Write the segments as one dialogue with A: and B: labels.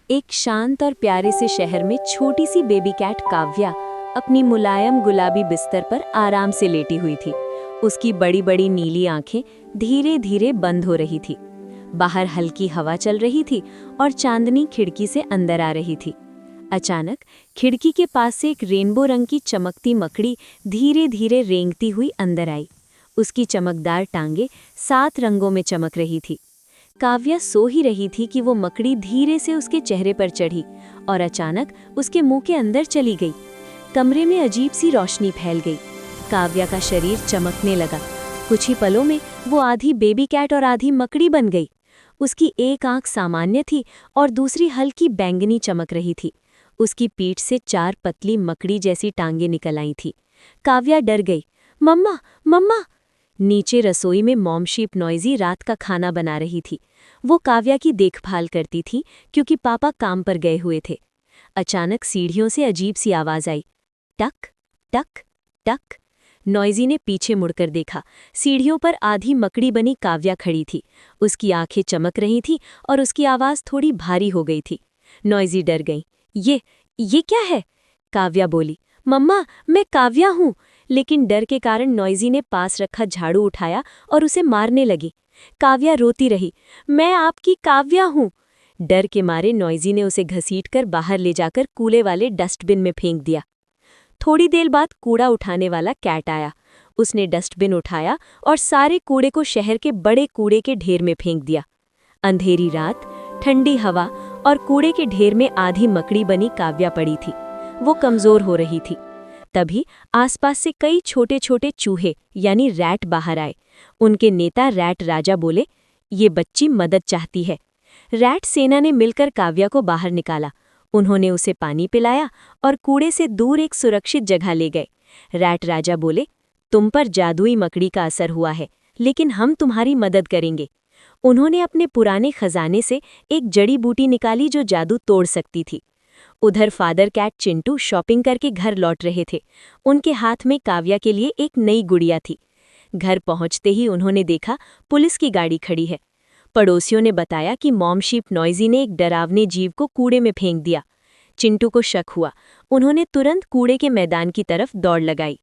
A: एक शांत और प्यारे से शहर में छोटी सी बेबी कैट काव्या अपनी मुलायम गुलाबी बिस्तर पर आराम से लेटी हुई थी। उसकी बड़ी बड़ी नीली आंखें धीरे धीरे बंद हो रही थी। बाहर हल्की हवा चल रही थी और चांदनी खिड़की से अंदर आ रही थी। अचानक खिड़की के पास से एक रेनबो रंग की चमकती मकड़ी धीरे धीरे रेंगती हुई अंदर आई। उसकी चमकदार टांगे 7 रंगों में चमक रही थी। काव्या सो ही रही थी कि वो मकड़ी धीरे से उसके चेहरे पर चढ़ी और अचानक उसके मुंह के अंदर चली गई। कमरे में अजीब सी रोशनी फैल गई। काव्या का शरीर चमकने लगा। कुछ ही पलों में वो आधी बेबी कैट और आधी मकड़ी बन गई। उसकी एक आंख सामान्य थी और दूसरी हल्की बैंगनी चमक रही थी। उसकी पीठ से 4 पतली मकड़ी जैसी टांगें निकल आई थी। काव्या डर गई। मम्मा, मम्मा! नीचे रसोई में मॉम शीप नॉइजी रात का खाना बना रही थी। वो काव्या की देखभाल करती थी क्योंकि पापा काम पर गए हुए थे। अचानक सीढ़ियों से अजीब सी आवाज आई। टक टक टक। नॉइजी ने पीछे मुड़कर देखा। सीढ़ियों पर आधी मकड़ी बनी काव्या खड़ी थी। उसकी आंखें चमक रही थीं और उसकी आवाज थोड़ी भारी हो गई थी। नॉइजी डर गई। ये क्या है? काव्या बोली। मम्मा, मैं काव्या हूँ। लेकिन डर के कारण नॉइजी ने पास रखा झाड़ू उठाया और उसे मारने लगी। काव्या रोती रही। मैं आपकी काव्या हूँ। डर के मारे नॉइजी ने उसे घसीटकर बाहर ले जाकर कूड़े वाले डस्टबिन में फेंक दिया। थोड़ी देर बाद कूड़ा उठाने वाला कैट आया। उसने डस्टबिन उठाया और सारे कूड़े को शहर के बड़े कूड़े के ढेर में फेंक दिया। अंधेरी रात, ठंडी हवा और कूड़े के ढेर में आधी मकड़ी बनी काव्या पड़ी थी। वो कमजोर हो रही थी। तभी आसपास से कई छोटे छोटे चूहे यानी रैट बाहर आए। उनके नेता रैट राजा बोले, ये बच्ची मदद चाहती है। रैट सेना ने मिलकर काव्या को बाहर निकाला। उन्होंने उसे पानी पिलाया और कूड़े से दूर एक सुरक्षित जगह ले गए। रैट राजा बोले, तुम पर जादुई मकड़ी का असर हुआ है, लेकिन हम तुम्हारी मदद करेंगे। उन्होंने अपने पुराने खजाने से एक जड़ी बूटी निकाली जो जादू तोड़ सकती थी। उधर फादर कैट चिंटू शॉपिंग करके घर लौट रहे थे। उनके हाथ में काव्या के लिए एक नई गुड़िया थी। घर पहुंचते ही उन्होंने देखा पुलिस की गाड़ी खड़ी है। पड़ोसियों ने बताया कि मॉम शीप नॉइजी ने एक डरावने जीव को कूड़े में फेंक दिया। चिंटू को शक हुआ। उन्होंने तुरंत कूड़े के मैदान की तरफ दौड़ लगाई।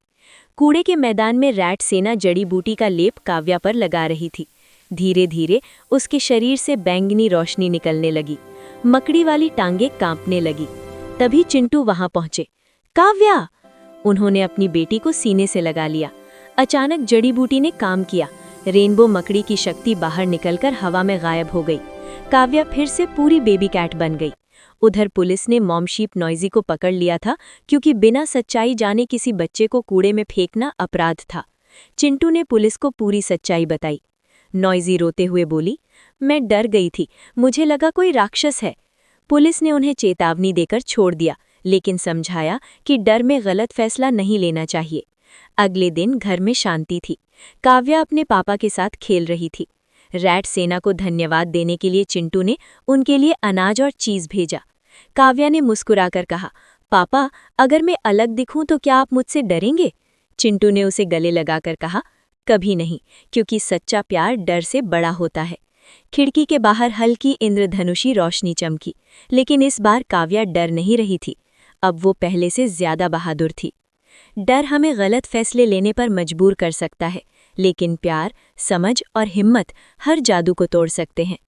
A: कूड़े के मैदान में रैट सेना जड़ी बूटी का लेप काव्या पर लगा रही थी। धीरे धीरे उसके शरीर से बैंगनी रोशनी निकलने लगी। मकड़ी वाली टांगें कांपने लगी। तभी चिंटू वहां पहुंचे। काव्या! उन्होंने अपनी बेटी को सीने से लगा लिया। अचानक जड़ी बूटी ने काम किया। रेनबो मकड़ी की शक्ति बाहर निकलकर हवा में गायब हो गई। काव्या फिर से पूरी बेबी कैट बन गई। उधर पुलिस ने मॉम शीप नॉइजी को पकड़ लिया था क्योंकि बिना सच्चाई जाने किसी बच्चे को कूड़े में फेंकना अपराध था। चिंटू ने पुलिस को पूरी सच्चाई बताई। नॉइजी रोते हुए बोली, मैं डर गई थी, मुझे लगा कोई राक्षस है। पुलिस ने उन्हें चेतावनी देकर छोड़ दिया, लेकिन समझाया कि डर में गलत फैसला नहीं लेना चाहिए। अगले दिन घर में शांति थी। काव्या अपने पापा के साथ खेल रही थी। रैट सेना को धन्यवाद देने के लिए चिंटू ने उनके लिए अनाज और चीज भेजा। काव्या ने मुस्कुराकर कहा, पापा, अगर मैं अलग दिखूं तो क्या आप मुझसे डरेंगे? चिंटू ने उसे गले लगाकर कहा, कभी नहीं, क्योंकि सच्चा प्यार डर से बड़ा होता है। खिड़की के बाहर हल्की इंद्रधनुषी रोशनी चमकी, लेकिन इस बार काव्या डर नहीं रही थी। अब वो पहले से ज्यादा बहादुर थी। डर हमें गलत फैसले लेने पर मजबूर कर सकता है, लेकिन प्यार, समझ और हिम्मत हर जादू को तोड़ सकते हैं।